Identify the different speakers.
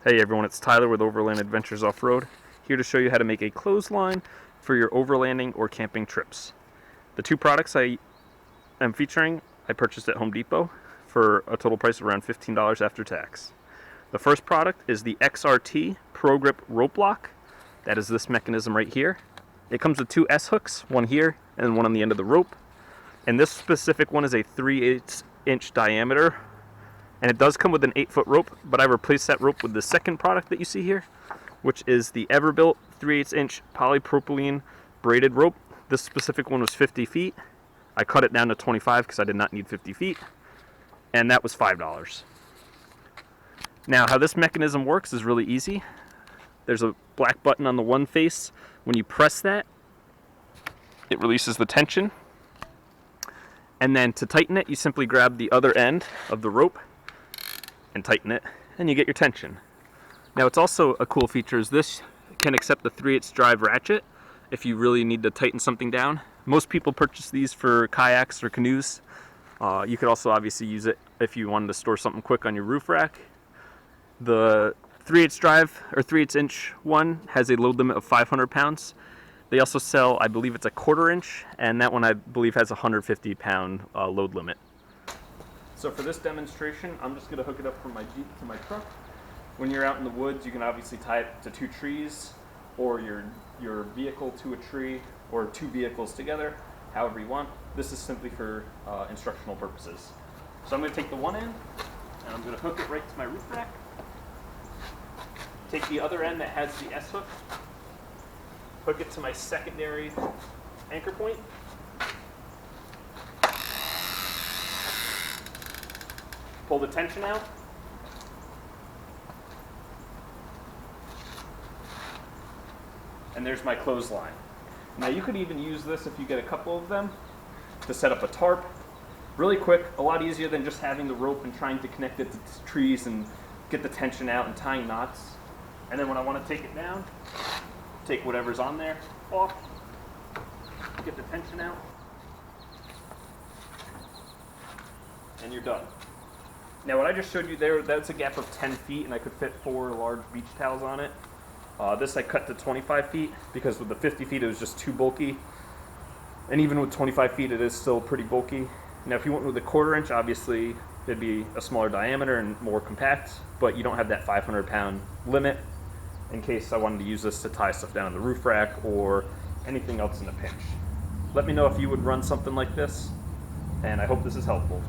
Speaker 1: Hey everyone, it's Tyler with Overland Adventures Off-Road, here to show you how to make a clothesline for your overlanding or camping trips. The two products I am featuring, I purchased at Home Depot for a total price of around $15 after tax. The first product is the XRT ProGrip rope lock. That is this mechanism right here. It comes with two S-hooks, one here and one on the end of the rope. And this specific one is a 3/8 inch diameter. And it does come with an 8-foot rope, but I replaced that rope with the second product that you see here, which is the Everbilt 3/8 inch polypropylene braided rope. This specific one was 50 feet. I cut it down to 25 because I did not need 50 feet, and that was $5. Now, how this mechanism works is really easy. There's a black button on the one face. When you press that, it releases the tension. And then to tighten it, you simply grab the other end of the rope and tighten it, and you get your tension. Now, it's also a cool feature is this can accept the 3/8 drive ratchet if you really need to tighten something down. Most people purchase these for kayaks or canoes. You could also obviously use it if you wanted to store something quick on your roof rack. The 3/8 drive or 3/8 inch one has a load limit of 500 pounds. They also sell, I believe it's a 1/4 inch, and that one I believe has a 150 pound load limit. So for this demonstration, I'm just going to hook it up from my Jeep to my truck. When you're out in the woods, you can obviously tie it to two trees, or your vehicle to a tree, or two vehicles together, however you want. This is simply for instructional purposes. So I'm going to take the one end, and I'm going to hook it right to my roof rack. Take the other end that has the S-hook, hook it to my secondary anchor point. Pull the tension out. And there's my clothesline. Now you could even use this if you get a couple of them to set up a tarp. Really quick, a lot easier than just having the rope and trying to connect it to trees and get the tension out and tying knots. And then when I want to take it down, take whatever's on there off, get the tension out, and you're done. Now what I just showed you there, that's a gap of 10 feet and I could fit 4 large beach towels on it. This I cut to 25 feet because with the 50 feet it was just too bulky. And even with 25 feet it is still pretty bulky. Now if you went with a 1/4 inch, obviously it'd be a smaller diameter and more compact, but you don't have that 500 pound limit in case I wanted to use this to tie stuff down on the roof rack or anything else in a pinch. Let me know if you would run something like this, and I hope this is helpful.